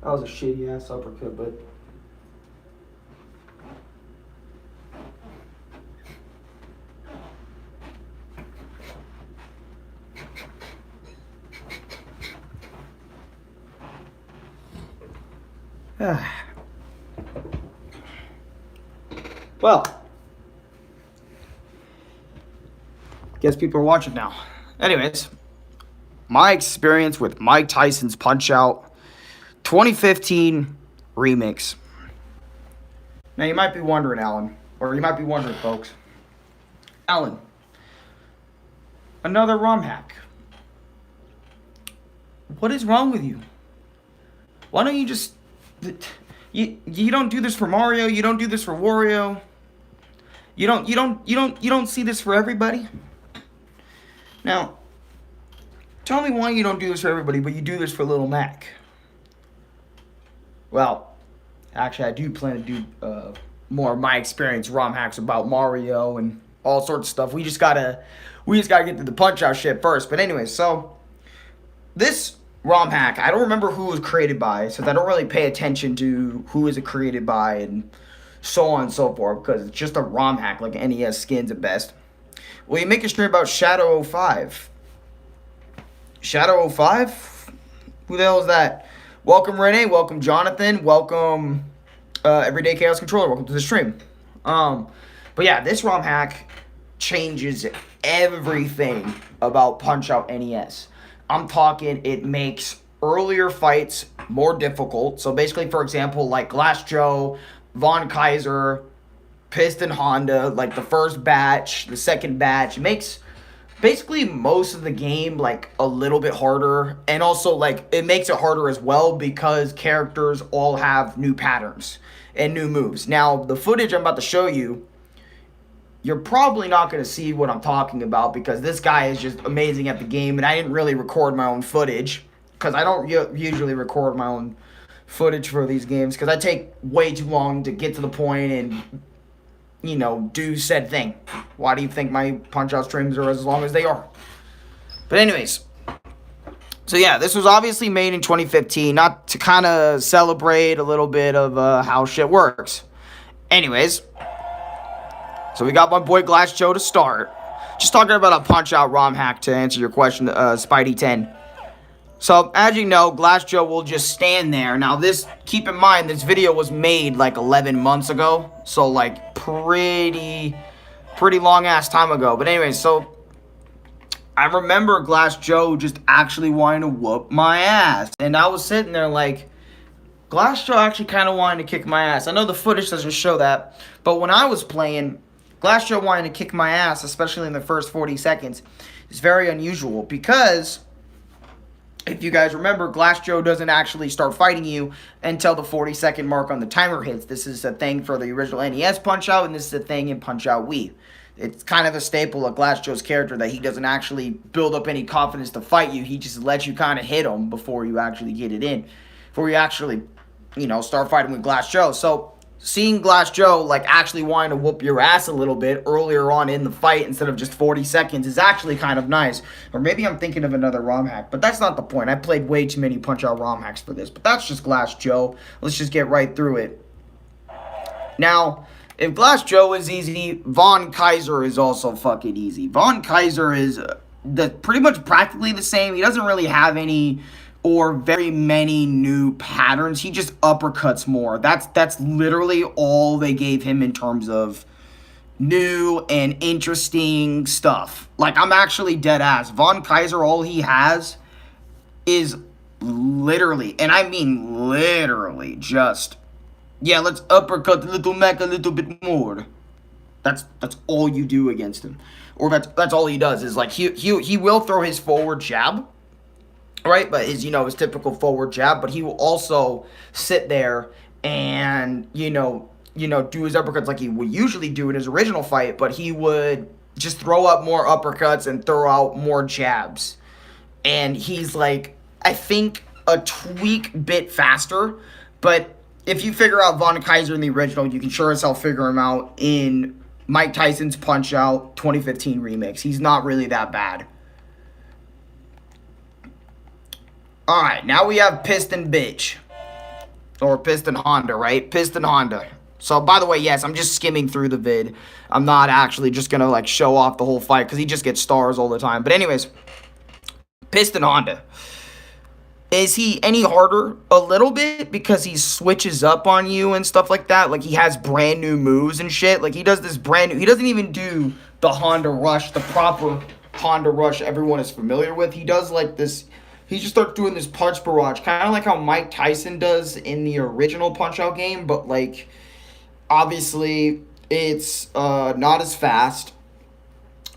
That was a shitty ass uppercut, but. Well, guess people are watching now. Anyways, my experience with Mike Tyson's Punch-Out 2015 remix. Now you might be wondering, Alan, or you might be wondering, folks. Alan, another ROM hack. What is wrong with you? Why don't you just... You don't do this for Mario, you don't do this for Wario. You don't see this for everybody? Now, tell me why you don't do this for everybody, but you do this for Little Mac. Well, actually, I do plan to do more of my experience ROM hacks about Mario and all sorts of stuff. We just gotta get to the Punch-Out shit first. But anyway, so this ROM hack, I don't remember who it was created by, since I don't really pay attention to who is it created by and so on and so forth, because it's just a ROM hack, like NES skins at best. Well, you make a stream about Shadow 05. Shadow 05? Who the hell is that? Welcome, Renee. Welcome, Jonathan. Welcome, Everyday Chaos Controller. Welcome to the stream. But yeah, this ROM hack changes everything about Punch-Out NES. I'm talking, it makes earlier fights more difficult. So basically, for example, like Glass Joe, Von Kaiser, Piston Honda, like the first batch, the second batch, it makes basically most of the game like a little bit harder. And also like it makes it harder as well because characters all have new patterns and new moves. Now, the footage I'm about to show you, you're probably not going to see what I'm talking about because this guy is just amazing at the game, and I didn't really record my own footage because I don't usually record my own footage for these games because I take way too long to get to the point and, you know, do said thing. Why do you think my Punch-Out streams are as long as they are? But anyways, so yeah, this was obviously made in 2015, not to kind of celebrate a little bit of how shit works. Anyways, so we got my boy Glass Joe to start. Just talking about a Punch-Out ROM hack to answer your question, Spidey10. So, as you know, Glass Joe will just stand there. Now, keep in mind, this video was made like 11 months ago. So, like, pretty long-ass time ago. But anyway, so I remember Glass Joe just actually wanting to whoop my ass. And I was sitting there like, Glass Joe actually kind of wanted to kick my ass. I know the footage doesn't show that. But when I was playing, Glass Joe wanting to kick my ass, especially in the first 40 seconds, is very unusual because if you guys remember, Glass Joe doesn't actually start fighting you until the 40-second mark on the timer hits. This is a thing for the original NES Punch-Out, and this is a thing in Punch-Out Wii. It's kind of a staple of Glass Joe's character that he doesn't actually build up any confidence to fight you. He just lets you kind of hit him before you actually get it in. Before you actually, you know, start fighting with Glass Joe. So, seeing Glass Joe, like, actually wanting to whoop your ass a little bit earlier on in the fight instead of just 40 seconds is actually kind of nice. Or maybe I'm thinking of another ROM hack, but that's not the point. I played way too many Punch-Out ROM hacks for this, but that's just Glass Joe. Let's just get right through it. Now, if Glass Joe is easy, Von Kaiser is also fucking easy. Von Kaiser is pretty much practically the same. He doesn't really have any or very many new patterns. He just uppercuts more. That's literally all they gave him in terms of new and interesting stuff. Like, I'm actually dead ass. Von Kaiser, all he has is literally, and I mean literally, just, yeah, let's uppercut Little Mac a little bit more. That's all you do against him. Or that's all he does is, like, he will throw his forward jab, right? But his typical forward jab, but he will also sit there and, do his uppercuts like he would usually do in his original fight, but he would just throw up more uppercuts and throw out more jabs. And he's, like, I think a tweak bit faster, but if you figure out Von Kaiser in the original, you can sure as hell figure him out in Mike Tyson's Punch-Out 2015 remix. He's not really that bad. Alright, now we have Piston Bitch. Or Piston Honda, right? Piston Honda. So, by the way, yes, I'm just skimming through the vid. I'm not actually just gonna, like, show off the whole fight, because he just gets stars all the time. But anyways, Piston Honda. Is he any harder? A little bit, because he switches up on you and stuff like that. Like, he has brand new moves and shit. Like, he does this brand new... He doesn't even do the Honda Rush, the proper Honda Rush everyone is familiar with. He does, like, this... He just starts doing this punch barrage, kind of like how Mike Tyson does in the original Punch-Out game, but, like, obviously, it's not as fast.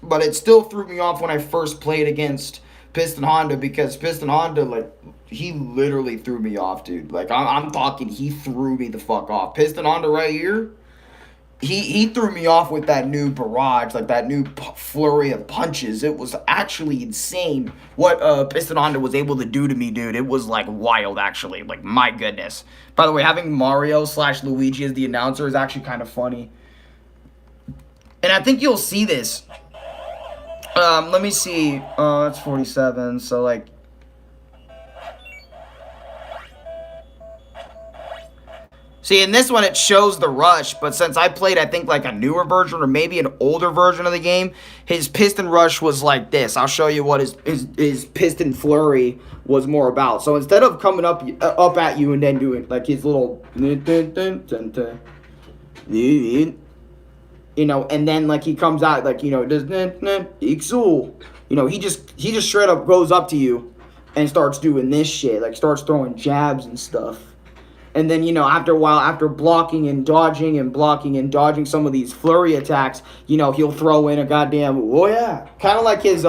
But it still threw me off when I first played against Piston Honda, because Piston Honda, like, he literally threw me off, dude. Like, I'm talking, he threw me the fuck off. Piston Honda right here, he threw me off with that new barrage, like that new flurry of punches. It was actually insane what Piston Honda was able to do to me, dude. It was, like, wild, actually. Like, my goodness. By the way, having Mario / Luigi as the announcer is actually kind of funny. And I think you'll see this. Let me see. It's 47, so, like... See, in this one, it shows the rush, but since I played, I think, like, a newer version or maybe an older version of the game, his piston rush was like this. I'll show you what his piston flurry was more about. So instead of coming up at you and then doing, like, his little... You know, and then, like, he comes out, like, you know, does Arekkusu. You know, he just straight up goes up to you and starts doing this shit, like, starts throwing jabs and stuff. And then, you know, after a while, after blocking and dodging some of these flurry attacks, you know, he'll throw in a goddamn, oh yeah, kind of like his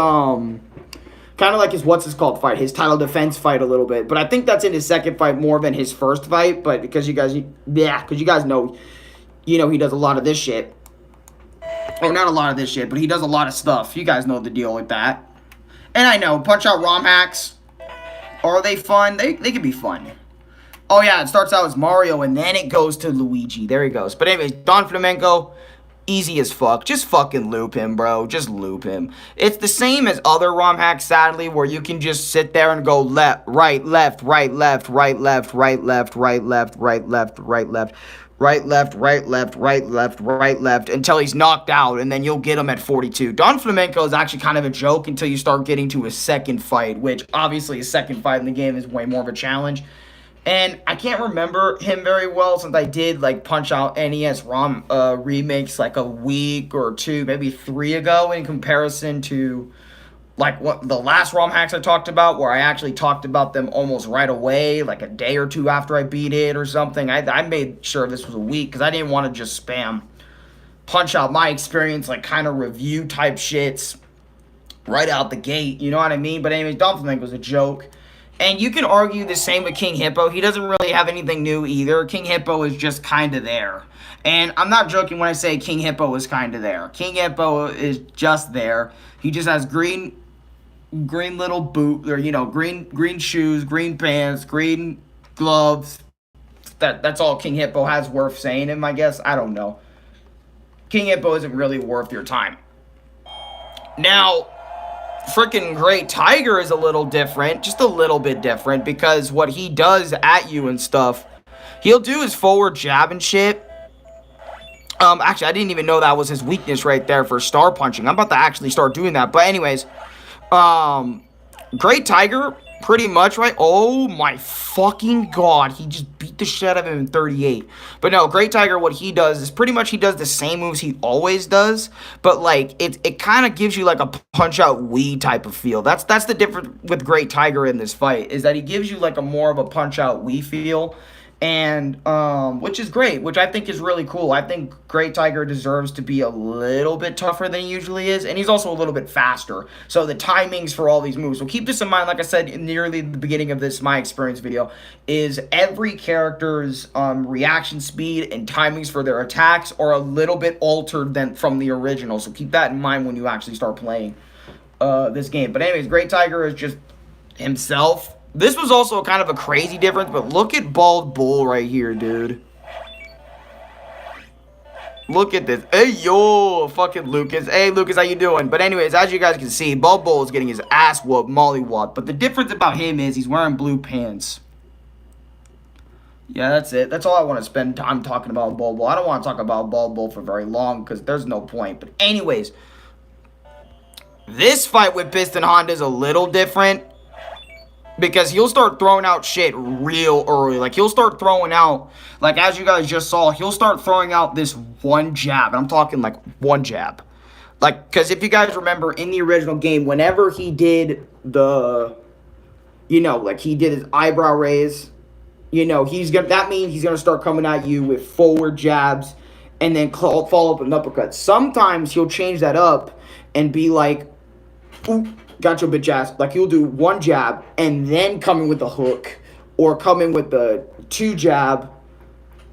what's this called fight, his title defense fight a little bit. But I think that's in his second fight more than his first fight. But because you guys know, you know, he does a lot of this shit. Or not a lot of this shit, but he does a lot of stuff. You guys know the deal with that. And I know, Punch-Out ROM hacks, are they fun? They can be fun. Oh yeah, it starts out as Mario, and then it goes to Luigi. There he goes. But anyways, Don Flamenco, easy as fuck. Just fucking loop him, bro. Just loop him. It's the same as other ROM hacks, sadly, where you can just sit there and go left, right, left, right, left, right, left, right, left, right, left, right, left, right, left, right, left, right, left, right, left, right, left, until he's knocked out, and then you'll get him at 42. Don Flamenco is actually kind of a joke until you start getting to his second fight, which obviously his second fight in the game is way more of a challenge. And I can't remember him very well since I did, like, Punch-Out NES ROM remakes like a week or two, maybe 3 ago, in comparison to, like, what the last ROM hacks I talked about, where I actually talked about them almost right away, like a day or two after I beat it or something. I made sure this was a week because I didn't want to just spam Punch-Out my experience, like, kind of review type shits right out the gate, you know what I mean? But anyways, Don Flamenco was a joke. And you can argue the same with King Hippo. He doesn't really have anything new either. King Hippo is just kind of there. And I'm not joking when I say King Hippo is kind of there. King Hippo is just there. He just has green little boot, or, you know, green shoes, green pants, green gloves. That's all King Hippo has worth saying him, I guess. I don't know. King Hippo isn't really worth your time. Now, freaking Great Tiger is a little different, just a little bit different, because what he does at you and stuff, he'll do his forward jab and shit. Actually, I didn't even know that was his weakness right there for star punching. I'm about to actually start doing that. But anyways, Great Tiger, pretty much, right? Oh my fucking god, he just beat the shit out of him in 38. But no, Great Tiger, what he does is pretty much he does the same moves he always does, but, like, it kind of gives you, like, a Punch-Out Wii type of feel. That's the difference with Great Tiger in this fight, is that he gives you, like, a more of a Punch-Out Wii feel. And, which is great, which I think is really cool. I think Great Tiger deserves to be a little bit tougher than he usually is, and he's also a little bit faster. So the timings for all these moves, so keep this in mind, like I said nearly the beginning of this My Experience video, is every character's reaction speed and timings for their attacks are a little bit altered than from the original. So keep that in mind when you actually start playing this game. But anyways, Great Tiger is just himself. This was also kind of a crazy difference, but look at Bald Bull right here, dude. Look at this. Hey, yo, fucking Lucas. Hey, Lucas, how you doing? But anyways, as you guys can see, Bald Bull is getting his ass whooped, mollywopped. But the difference about him is he's wearing blue pants. Yeah, that's it. That's all I want to spend time talking about Bol Bol. I don't want to talk about Bol Bol for very long because there's no point. But anyways, this fight with Piston Honda is a little different because he'll start throwing out shit real early. Like, he'll start throwing out, like, as you guys just saw, he'll start throwing out this one jab. And I'm talking, like, one jab. Like, because if you guys remember, in the original game, whenever he did the, you know, like, he did his eyebrow raise, you know, that means he's gonna start coming at you with forward jabs and then follow up with an uppercut. Sometimes he'll change that up and be like, ooh, got your bitch ass. Like, he'll do one jab and then come in with a hook, or come in with the two jab,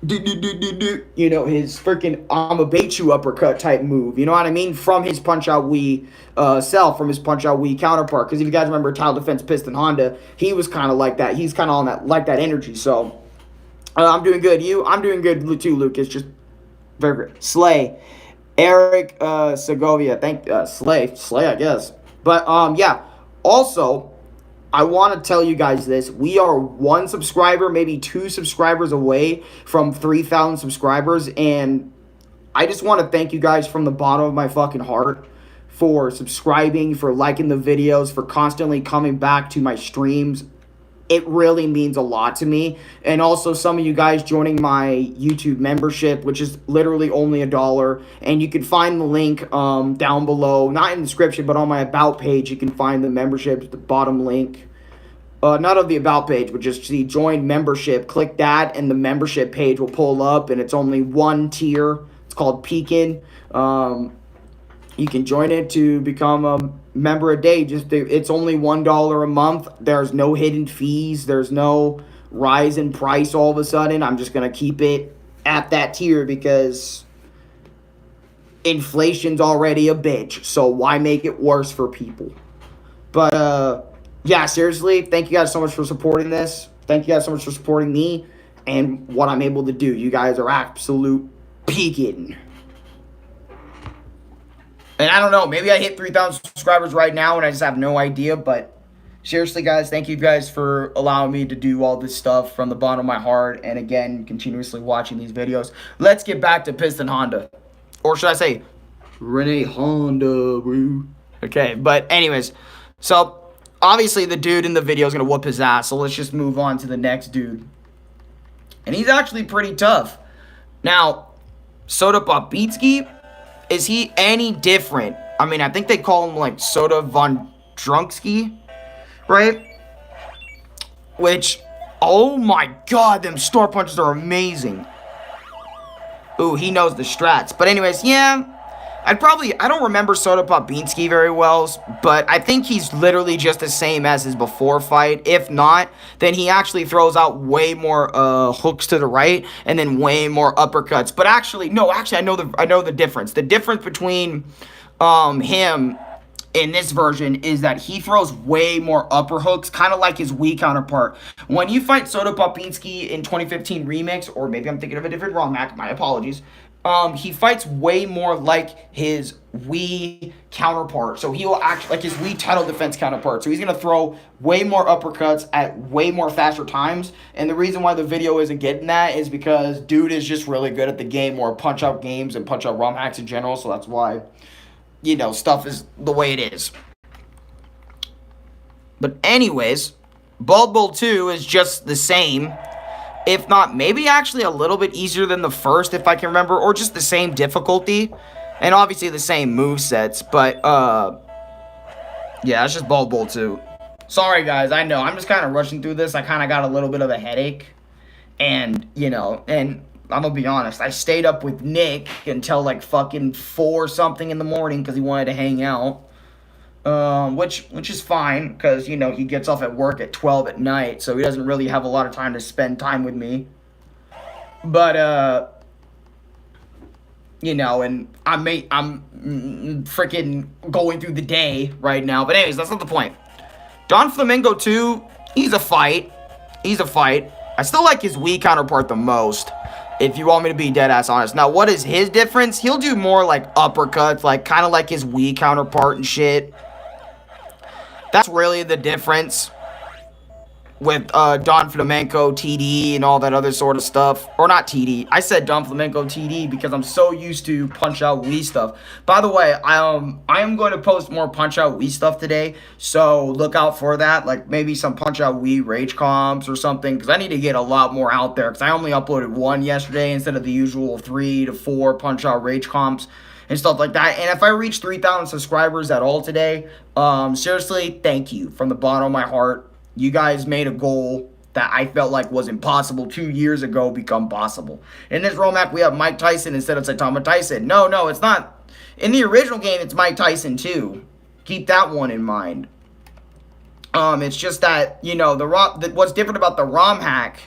you know, his freaking I'ma bait you uppercut type move. You know what I mean? From his punch out Wii from his punch out Wii counterpart. Because if you guys remember Title Defense Piston Honda, he was kind of like that. He's kind of on that, like that energy. So I'm doing good. I'm doing good too, Lucas. Just very good. Slay. Eric Segovia. Slay, I guess. But yeah. Also, I want to tell you guys this. We are 1 subscriber, maybe 2 subscribers away from 3,000 subscribers. And I just want to thank you guys from the bottom of my fucking heart for subscribing, for liking the videos, for constantly coming back to my streams. It really means a lot to me. And also some of you guys joining my YouTube membership, which is literally only $1. And you can find the link down below, not in the description, but on my About page. You can find the membership at the bottom link. Not of the About page, but just the Join Membership. Click that, and the membership page will pull up, and it's only 1 tier. It's called Pekin. You can join it to become a member a day. It's only $1 a month. There's no hidden fees. There's no rise in price all of a sudden. I'm just going to keep it at that tier because inflation's already a bitch. So why make it worse for people? But, yeah, seriously, thank you guys so much for supporting this. Thank you guys so much for supporting me and what I'm able to do. You guys are absolute peaking. And I don't know, maybe I hit 3,000 subscribers right now and I just have no idea. But seriously, guys, thank you guys for allowing me to do all this stuff from the bottom of my heart. And again, continuously watching these videos. Let's get back to Piston Honda. Or should I say, Renee Honda, bro. Okay, but anyways, so obviously the dude in the video is going to whoop his ass. So let's just move on to the next dude. And he's actually pretty tough. Now, Soda Popinski, is he any different? I mean, I think they call him like Soda Von Drunksky, right? Which, oh my god, them store punches are amazing. Ooh, he knows the strats. But anyways, yeah, I don't remember Soda Popinski very well, but I think he's literally just the same as his before fight. If not, then he actually throws out way more hooks to the right and then way more uppercuts. But actually, I know the difference. The difference between him in this version is that he throws way more upper hooks, kind of like his Wii counterpart. When you fight Soda Popinski in 2015 Remix, or maybe I'm thinking of a different ROM hack, my apologies, he fights way more like his Wii counterpart. So he'll act like his Wii title defense counterpart. So he's going to throw way more uppercuts at way more faster times. And the reason why the video isn't getting that is because dude is just really good at the game, or punch-out games and punch-out ROM hacks in general. So that's why, you know, stuff is the way it is. But anyways, Bol Bol 2 is just the same. If not, maybe actually a little bit easier than the first, if I can remember. Or just the same difficulty. And obviously the same movesets. But, yeah, it's just Bol Bol 2. Sorry, guys. I know. I'm just kind of rushing through this. I kind of got a little bit of a headache. And, you know, and I'm going to be honest. I stayed up with Nick until, like, fucking 4 something in the morning because he wanted to hang out. Which is fine, because, you know, he gets off at work at 12 at night, so he doesn't really have a lot of time to spend time with me. But, you know, and I'm freaking going through the day right now. But anyways, that's not the point. Don Flamingo 2, he's a fight. I still like his Wii counterpart the most, if you want me to be dead-ass honest. Now, what is his difference? He'll do more, like, uppercuts, like, kind of like his Wii counterpart and shit. That's really the difference. with Don Flamenco, TD, and all that other sort of stuff. Or not TD. I said Don Flamenco, TD because I'm so used to Punch-Out Wii stuff. By the way, I am going to post more Punch-Out Wii stuff today, so look out for that. Like maybe some Punch-Out Wii rage comps or something, because I need to get a lot more out there, because I only uploaded one yesterday instead of the usual 3 to 4 Punch-Out rage comps and stuff like that. And if I reach 3,000 subscribers at all today, seriously, thank you from the bottom of my heart. You guys made a goal that I felt like was impossible 2 years ago become possible. In this roadmap, we have Mike Tyson instead of Saitama Tyson. No, it's not. In the original game, it's Mike Tyson too. Keep that one in mind. It's just that, you know, what's different about the ROM hack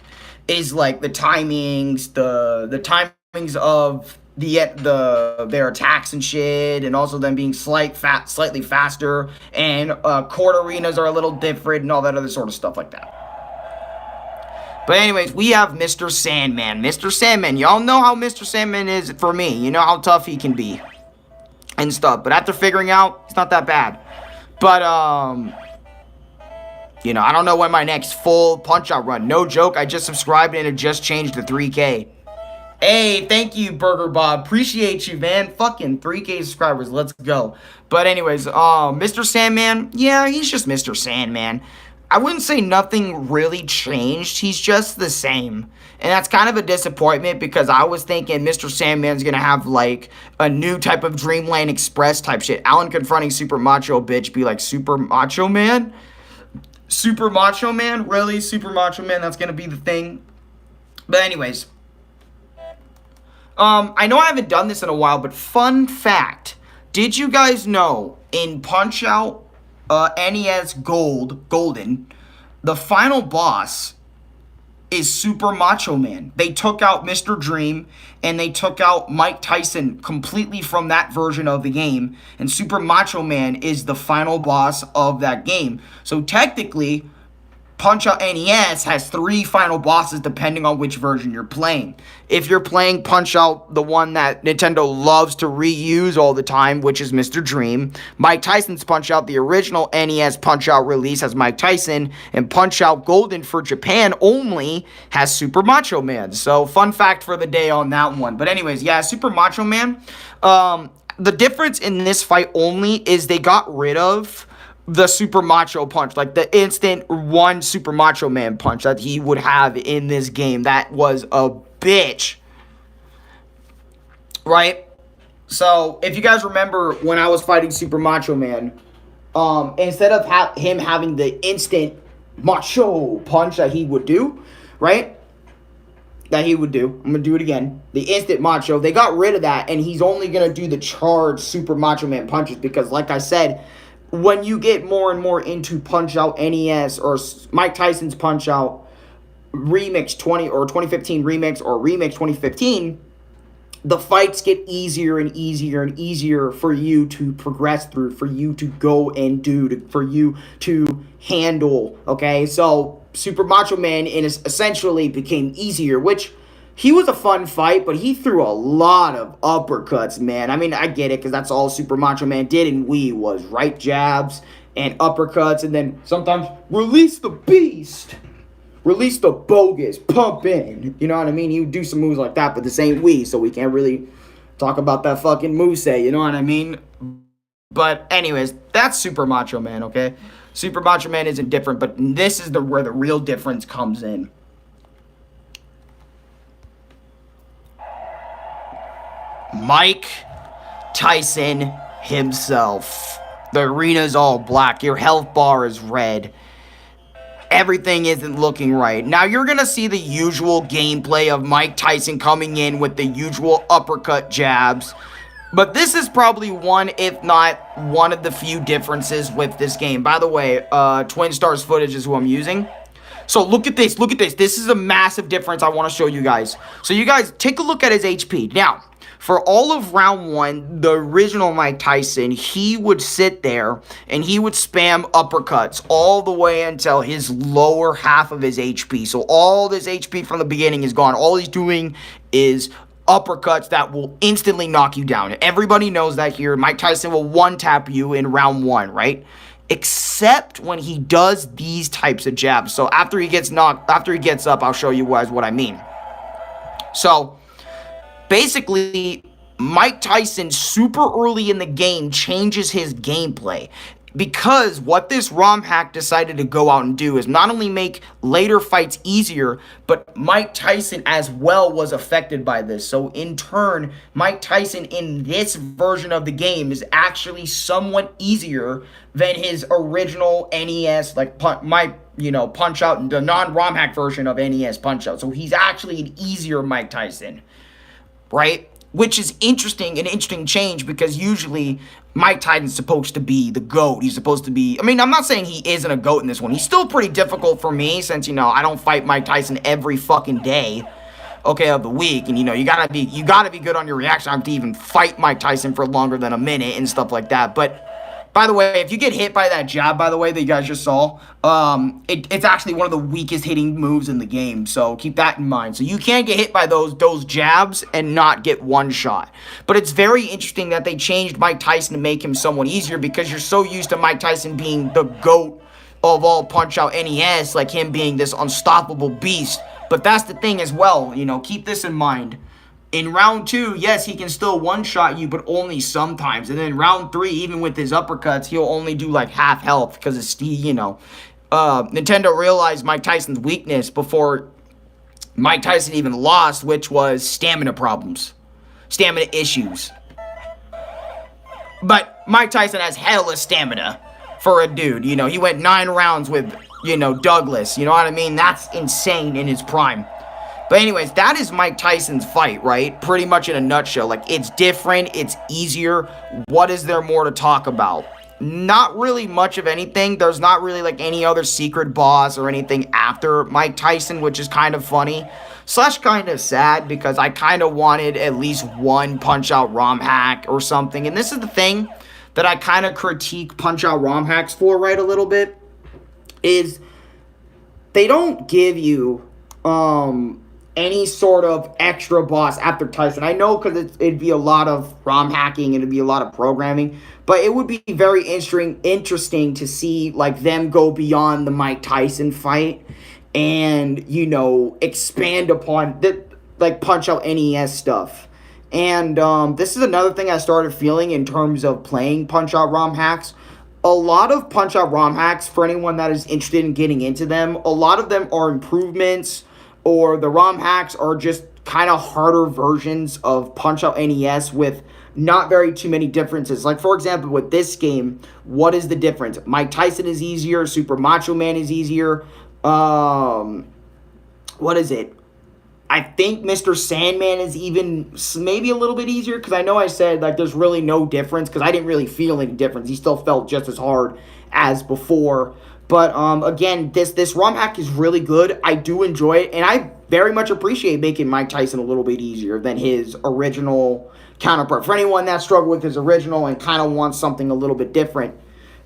is like the timings, the timings of their attacks and shit, and also them being slightly faster, and court arenas are a little different, and all that other sort of stuff like that. But anyways, we have Mr. Sandman. Mr. Sandman, y'all know how Mr. Sandman is for me. You know how tough he can be and stuff. But after figuring out, it's not that bad. But you know, I don't know when my next full Punch-Out run. No joke, I just subscribed and it just changed to 3K. Hey, thank you, Burger Bob. Appreciate you, man. Fucking 3K subscribers. Let's go. But anyways, Mr. Sandman, yeah, he's just Mr. Sandman. I wouldn't say nothing really changed. He's just the same. And that's kind of a disappointment because I was thinking Mr. Sandman's going to have, like, a new type of Dreamland Express type shit. Alan confronting Super Macho Bitch be like, Super Macho Man? Super Macho Man? Really? Super Macho Man? That's going to be the thing? But anyways, I know I haven't done this in a while, but fun fact. Did you guys know in Punch-Out NES Golden, the final boss is Super Macho Man? They took out Mr. Dream and they took out Mike Tyson completely from that version of the game, and Super Macho Man is the final boss of that game. So technically, Punch-Out NES has 3 final bosses depending on which version you're playing. If you're playing Punch-Out, the one that Nintendo loves to reuse all the time, which is Mr. Dream, Mike Tyson's Punch-Out, the original NES Punch-Out release, has Mike Tyson, and Punch-Out Golden for Japan only has Super Macho Man. So, fun fact for the day on that one. But anyways, yeah, Super Macho Man. The difference in this fight only is they got rid of the Super Macho Punch, like the instant one Super Macho Man punch that he would have in this game. That was a bitch. Right? So, if you guys remember when I was fighting Super Macho Man, instead of him having the instant Macho Punch that he would do, right? That he would do. I'm going to do it again. The instant Macho. They got rid of that, and he's only going to do the charged Super Macho Man punches because, like I said, when you get more and more into Punch-Out NES or Mike Tyson's Punch-Out Remix 2015 Remix or Remix 2015, the fights get easier and easier and easier for you to progress through, for you to go and do, for you to handle, okay? So, Super Macho Man essentially became easier, which he was a fun fight, but he threw a lot of uppercuts, man. I mean, I get it, because that's all Super Macho Man did in Wii was right jabs and uppercuts, and then sometimes release the beast, release the bogus, pump in. You know what I mean? He would do some moves like that, but this ain't Wii, so we can't really talk about that fucking moveset, you know what I mean? But anyways, that's Super Macho Man, okay? Super Macho Man isn't different, but this is where the real difference comes in. Mike Tyson himself. The arena's all black. Your health bar is red. Everything isn't looking right. Now, you're going to see the usual gameplay of Mike Tyson coming in with the usual uppercut jabs. But this is probably one, if not one of the few differences with this game. By the way, Twin Stars footage is who I'm using. So look at this. Look at this. This is a massive difference I want to show you guys. So you guys, take a look at his HP. Now, for all of round 1, the original Mike Tyson, he would sit there and he would spam uppercuts all the way until his lower half of his HP. So all this HP from the beginning is gone. All he's doing is uppercuts that will instantly knock you down. Everybody knows that here. Mike Tyson will one-tap you in round 1, right? except when he does these types of jabs. So after he gets up, I'll show you guys what I mean. So basically, Mike Tyson super early in the game changes his gameplay. Because what this ROM hack decided to go out and do is not only make later fights easier, but Mike Tyson as well was affected by this. So in turn, Mike Tyson in this version of the game is actually somewhat easier than his original NES, like Punch Out, the non-ROM hack version of NES Punch Out. So he's actually an easier Mike Tyson, right? Which is an interesting change, because usually Mike Tyson's supposed to be the GOAT. He's supposed to be, I mean, I'm not saying he isn't a GOAT in this one. He's still pretty difficult for me since, I don't fight Mike Tyson every fucking day, of the week. And, you gotta be good on your reaction time to even fight Mike Tyson for longer than a minute and stuff like that. But, by the way, if you get hit by that jab, by the way, that you guys just saw, it's actually one of the weakest hitting moves in the game, so keep that in mind. So you can't get hit by those jabs and not get one shot. But it's very interesting that they changed Mike Tyson to make him somewhat easier, because you're so used to Mike Tyson being the GOAT of all Punch-Out NES, like him being this unstoppable beast. But that's the thing as well, keep this in mind. In round 2, yes, he can still one-shot you, but only sometimes. And then round 3, even with his uppercuts, he'll only do like half health, because it's, Nintendo realized Mike Tyson's weakness before Mike Tyson even lost, which was stamina problems, stamina issues. But Mike Tyson has hella stamina for a dude, he went 9 rounds with, Douglas, you know what I mean? That's insane in his prime. But anyways, that is Mike Tyson's fight, right? Pretty much in a nutshell. Like, it's different, it's easier. What is there more to talk about? Not really much of anything. There's not really, like, any other secret boss or anything after Mike Tyson, which is kind of funny. / kind of sad, because I kind of wanted at least one Punch-Out ROM hack or something. And this is the thing that I kind of critique Punch-Out ROM hacks for, right, a little bit, is they don't give you, any sort of extra boss after Tyson. I know, because it'd be a lot of ROM hacking and it'd be a lot of programming, but it would be very interesting to see, like, them go beyond the Mike Tyson fight and, expand upon the, like, Punch-Out NES stuff. And this is another thing I started feeling in terms of playing Punch-Out ROM hacks. A lot of Punch-Out ROM hacks, for anyone that is interested in getting into them, a lot of them are improvements, or the ROM hacks are just kind of harder versions of Punch-Out NES with not very too many differences. Like, for example, with this game, what is the difference? Mike Tyson is easier. Super Macho Man is easier. What is it? I think Mr. Sandman is even maybe a little bit easier, because I know I said, like, there's really no difference, because I didn't really feel any difference. He still felt just as hard as before. But, again, this ROM hack is really good. I do enjoy it, and I very much appreciate making Mike Tyson a little bit easier than his original counterpart. For anyone that struggled with his original and kind of wants something a little bit different.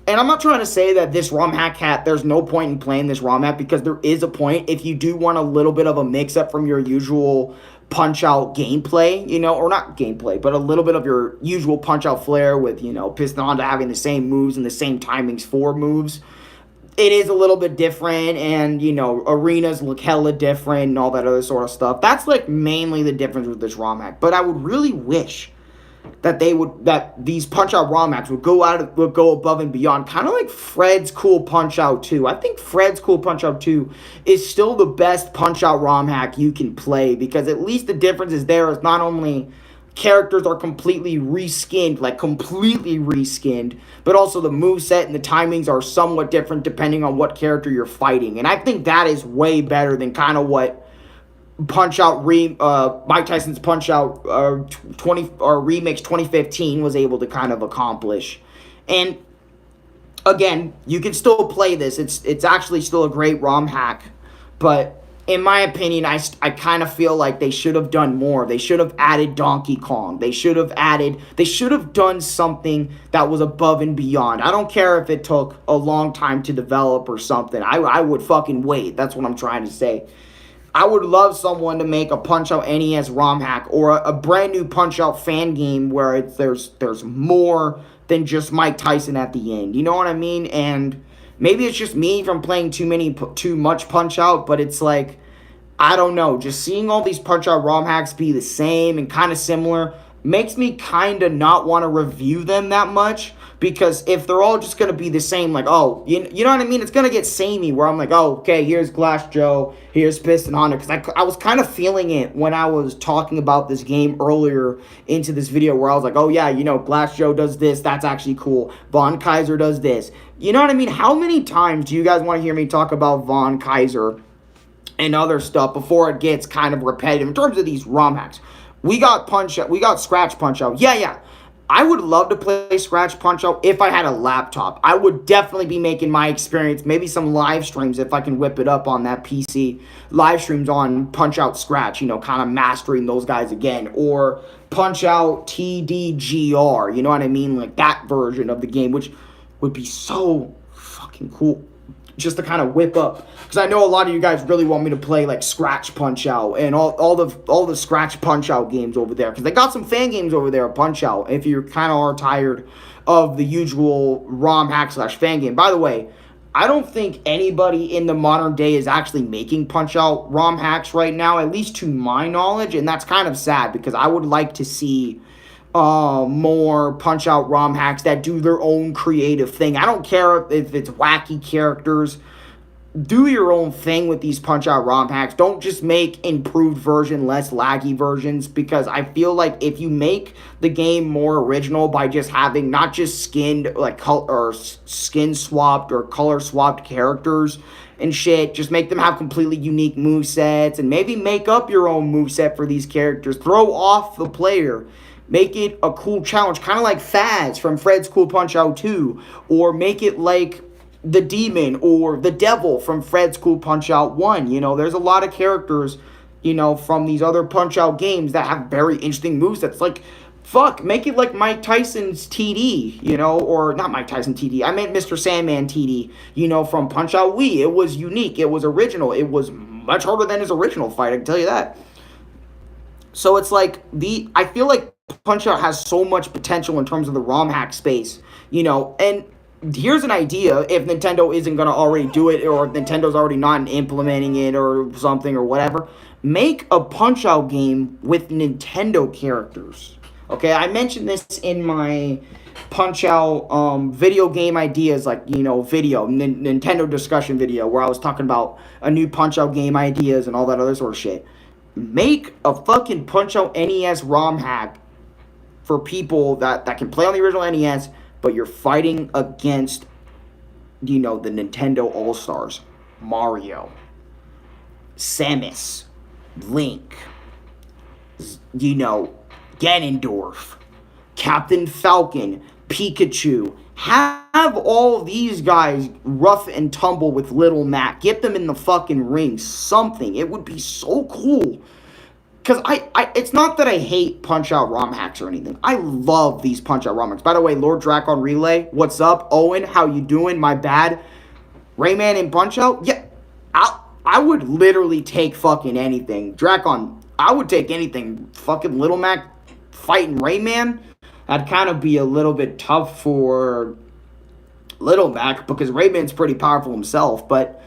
And I'm not trying to say that this ROM hack, there's no point in playing this ROM hack, because there is a point if you do want a little bit of a mix-up from your usual Punch-Out gameplay, or not gameplay, but a little bit of your usual Punch-Out flair with, Piston to having the same moves and the same timings for moves. It is a little bit different, and, arenas look hella different and all that other sort of stuff. That's, like, mainly the difference with this ROM hack. But I would really wish that these Punch-Out ROM hacks would go above and beyond, kind of like Fred's Cool Punch-Out 2. I think Fred's Cool Punch-Out 2 is still the best Punch-Out ROM hack you can play, because at least the difference is there is not only characters are completely reskinned, but also the moveset and the timings are somewhat different depending on what character you're fighting. And I think that is way better than kind of what Mike Tyson's Punch-Out Remix 2015 was able to kind of accomplish. And again, you can still play this. It's actually still a great ROM hack, but in my opinion, I kind of feel like they should have done more. They should have added Donkey Kong. They should have done something that was above and beyond. I don't care if it took a long time to develop or something. I would fucking wait. That's what I'm trying to say. I would love someone to make a Punch-Out NES ROM hack or a brand new Punch-Out fan game where there's more than just Mike Tyson at the end. You know what I mean? And maybe it's just me from playing too much Punch-Out, but it's like, I don't know. Just seeing all these Punch-Out ROM hacks be the same and kind of similar makes me kind of not want to review them that much, because if they're all just going to be the same, like, oh, you know what I mean? It's going to get samey where I'm like, oh, okay, here's Glass Joe, here's Piston Honda, because I was kind of feeling it when I was talking about this game earlier into this video where I was like, oh, yeah, you know, Glass Joe does this, that's actually cool. Von Kaiser does this. You know what I mean? How many times do you guys want to hear me talk about Von Kaiser and other stuff before it gets kind of repetitive in terms of these ROM hacks? We got Scratch Punch-Out. Yeah. I would love to play Scratch Punch-Out if I had a laptop. I would definitely be making my experience, maybe some live streams if I can whip it up on that PC. Live streams on Punch-Out Scratch, you know, kind of mastering those guys again. Or Punch-Out TDGR, you know what I mean? Like that version of the game, which would be so fucking cool. Just to kind of whip up, because I know a lot of you guys really want me to play like Scratch Punch-Out and all the Scratch Punch-Out games over there, because they got some fan games over there of Punch-Out if you kind of are tired of the usual ROM hack / fan game. By the way, I don't think anybody in the modern day is actually making Punch-Out ROM hacks right now, at least to my knowledge, and that's kind of sad, because I would like to see more Punch-Out ROM hacks that do their own creative thing. I don't care if it's wacky characters. Do your own thing with these Punch-Out ROM hacks. Don't just make improved version, less laggy versions, because I feel like if you make the game more original by just having not just skin swapped or color swapped characters and shit, just make them have completely unique movesets, and maybe make up your own moveset for these characters. Throw off the player. Make it a cool challenge, kind of like Faz from Fred's Cool Punch-Out 2. Or make it like the Demon or the Devil from Fred's Cool Punch-Out 1. You know, there's a lot of characters, you know, from these other Punch-Out games that have very interesting movesets. Like, fuck, make it like Mike Tyson's TD, you know, or not Mike Tyson TD. I meant Mr. Sandman TD, you know, from Punch-Out Wii. It was unique. It was original. It was much harder than his original fight, I can tell you that. So it's like, I feel like Punch-Out has so much potential in terms of the ROM hack space, you know, and here's an idea, if Nintendo isn't going to already do it, or if Nintendo's already not implementing it or something or whatever, make a Punch-Out game with Nintendo characters. Okay, I mentioned this in my Punch-Out video game ideas, like, you know, Nintendo discussion video, where I was talking about a new Punch-Out game ideas and all that other sort of shit. Make a fucking Punch-Out NES ROM hack for people that can play on the original NES, but you're fighting against, you know, the Nintendo All-Stars. Mario, Samus, Link, you know, Ganondorf, Captain Falcon, Pikachu. Have all these guys rough and tumble with Little Mac. Get them in the fucking ring. Something. It would be so cool. Because it's not that I hate Punch-Out ROM hacks or anything. I love these Punch-Out ROM hacks. By the way, Lord Dracon Relay, what's up? Owen, how you doing? My bad. Rayman and Punch-Out? Yeah, I would literally take fucking anything. Dracon, I would take anything. Fucking Little Mac fighting Rayman? That'd kind of be a little bit tough for Little Mac, because Rayman's pretty powerful himself. But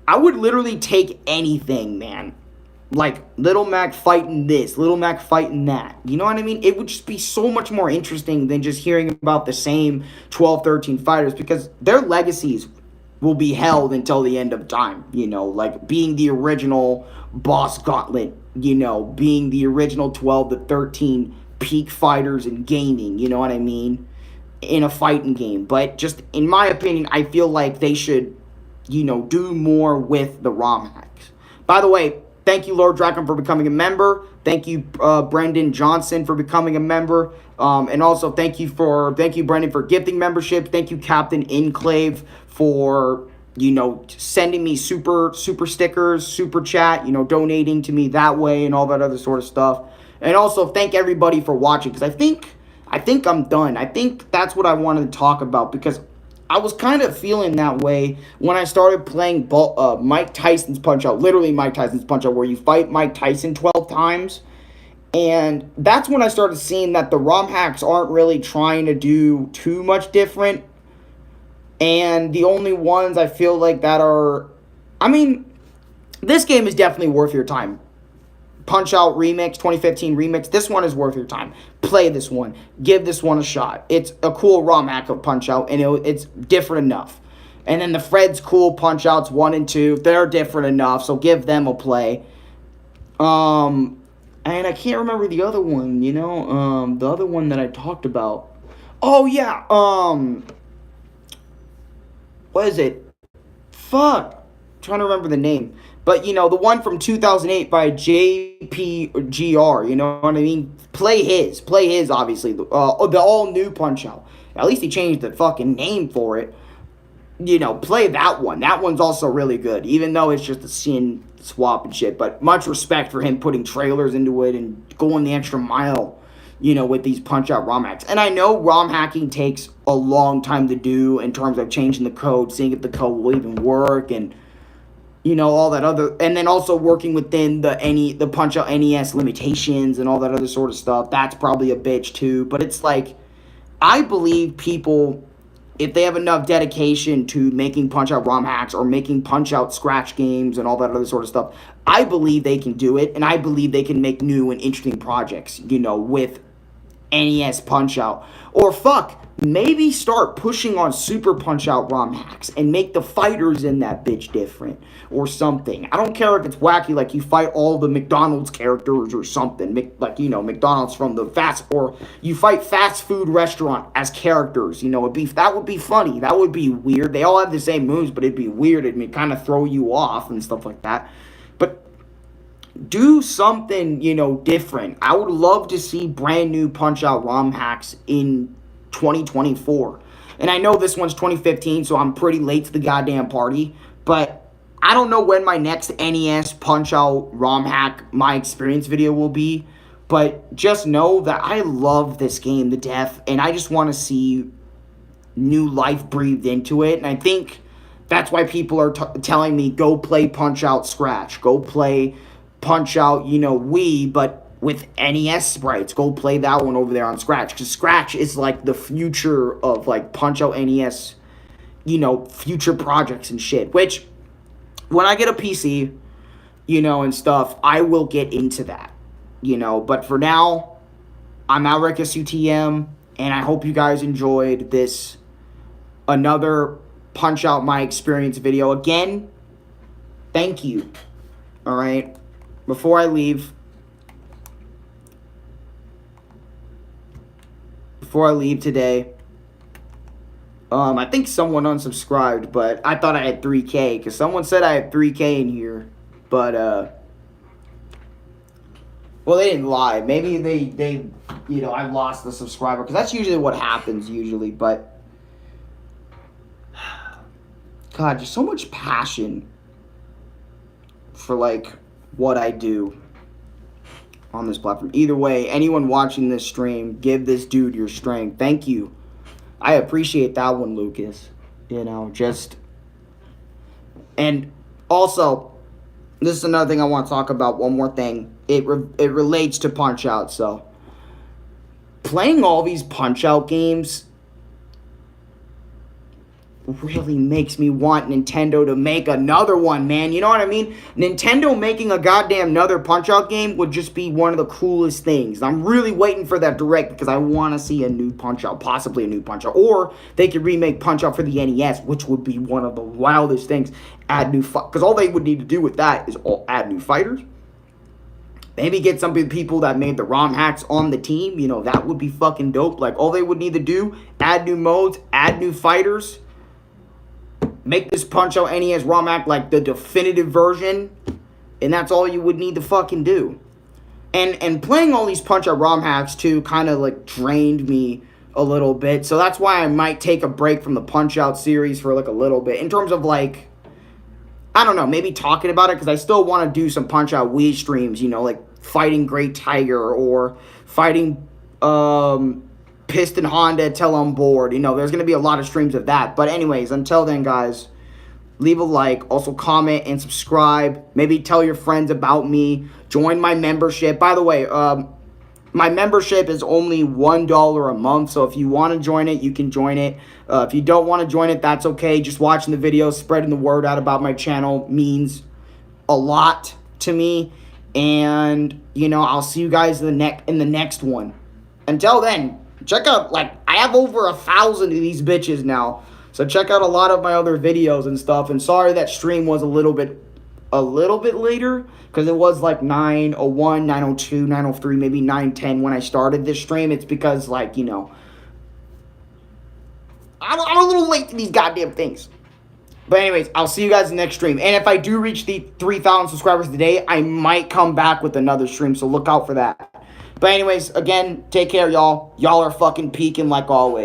I would literally take anything, man. Like, Little Mac fighting this, Little Mac fighting that. You know what I mean? It would just be so much more interesting than just hearing about the same 12, 13 fighters, because their legacies will be held until the end of time. You know, like being the original Boss Gauntlet, you know, being the original 12 to 13 peak fighters in gaming, you know what I mean? In a fighting game. But just, in my opinion, I feel like they should, you know, do more with the ROM hacks. By the way, thank you, Lord Draken, for becoming a member. Thank you, Brendan Johnson, for becoming a member. And also, thank you, Brendan, for gifting membership. Thank you, Captain Enclave, for, you know, sending me super stickers, super chat, you know, donating to me that way and all that other sort of stuff. And also, thank everybody for watching, because I think I'm done. I think that's what I wanted to talk about, because I was kind of feeling that way when I started playing Mike Tyson's Punch-Out, literally Mike Tyson's Punch-Out, where you fight Mike Tyson 12 times. And that's when I started seeing that the ROM hacks aren't really trying to do too much different. And the only ones I feel like that are... I mean, this game is definitely worth your time. Punch-Out Remix, 2015 Remix. This one is worth your time. Play this one. Give this one a shot. It's a cool ROM hack of Punch-Out, and it's different enough. And then the Fred's cool Punch-Outs 1 and 2. They're different enough, so give them a play. And I can't remember the other one, the other one that I talked about. Oh, yeah, what is it? Fuck. I'm trying to remember the name. But, the one from 2008 by JPGR, you know what I mean? Play his, obviously. The all-new Punch-Out. At least he changed the fucking name for it. Play that one. That one's also really good, even though it's just a skin swap and shit. But much respect for him putting trailers into it and going the extra mile, with these Punch-Out ROM hacks. And I know ROM hacking takes a long time to do in terms of changing the code, seeing if the code will even work, and all that other, and then also working within the Punch-Out NES limitations and all that other sort of stuff. That's probably a bitch too. But it's like, I believe people, if they have enough dedication to making Punch-Out ROM hacks or making Punch-Out scratch games and all that other sort of stuff, I believe they can do it, and I believe they can make new and interesting projects, with NES Punch-Out. Or fuck, maybe start pushing on Super Punch-Out ROM hacks and make the fighters in that bitch different or something. I don't care if it's wacky, like you fight all the McDonald's characters or something, McDonald's from the or you fight fast food restaurant as characters, that would be funny. That would be weird. They all have the same moves, but it'd be weird. It'd kind of throw you off and stuff like that. But do something, different. I would love to see brand new Punch-Out ROM hacks in 2024. And I know this one's 2015, so I'm pretty late to the goddamn party. But I don't know when my next NES Punch-Out ROM hack, my experience video will be. But just know that I love this game to death, and I just want to see new life breathed into it. And I think that's why people are telling me, go play Punch-Out Scratch. Go play Punch-Out, Wii, but with NES sprites. Go play that one over there on Scratch, because Scratch is like the future of like Punch-Out NES, future projects and shit. Which, when I get a PC, and stuff, I will get into that, But for now, I'm Arekkusu TM, and I hope you guys enjoyed this another Punch-Out My Experience video. Again, thank you. All right. Before I leave today, I think someone unsubscribed, but I thought I had 3K, because someone said I had 3K in here, but, well, they didn't lie. Maybe they I lost the subscriber, because that's usually what happens, but, God, just so much passion for, what I do on this platform. Either way, anyone watching this stream, give this dude your strength. Thank you. I appreciate that one, Lucas. And also, this is another thing I want to talk about. One more thing. It relates to Punch-Out. So, playing all these Punch-Out games really makes me want Nintendo to make another one, man. You know what I mean? Nintendo making a goddamn another Punch-Out game would just be one of the coolest things. I'm really waiting for that Direct, because I want to see a new Punch-Out, possibly a new Punch-Out. Or they could remake Punch-Out for the NES, which would be one of the wildest things. Add new because all they would need to do with that is add new fighters. Maybe get some people that made the ROM hacks on the team. That would be fucking dope. All they would need to do, add new modes, add new fighters. Make this Punch-Out NES ROM hack like the definitive version, and that's all you would need to fucking do. And playing all these Punch-Out ROM hacks too kind of drained me a little bit, so that's why I might take a break from the Punch-Out series for a little bit, in terms of I don't know, maybe talking about it, because I still want to do some Punch-Out Wii streams, fighting Great Tiger, or fighting Piston Honda till I'm bored. You know, there's going to be a lot of streams of that. But anyways, until then, guys, leave a like. Also, comment and subscribe. Maybe tell your friends about me. Join my membership. By the way, my membership is only $1 a month. So if you want to join it, you can join it. If you don't want to join it, that's okay. Just watching the videos, spreading the word out about my channel means a lot to me. And, you know, I'll see you guys in the next one. Until then, check out, like, I have over 1,000 of these bitches now. So check out a lot of my other videos and stuff. And sorry that stream was a little bit later, because it was like 9:01, 9:02, 9:03, maybe 9:10 when I started this stream. It's because, like, you know, I'm a little late to these goddamn things. But anyways, I'll see you guys in the next stream. And if I do reach the 3,000 subscribers today, I might come back with another stream. So look out for that. But anyways, again, take care, y'all. Y'all are fucking peaking like always.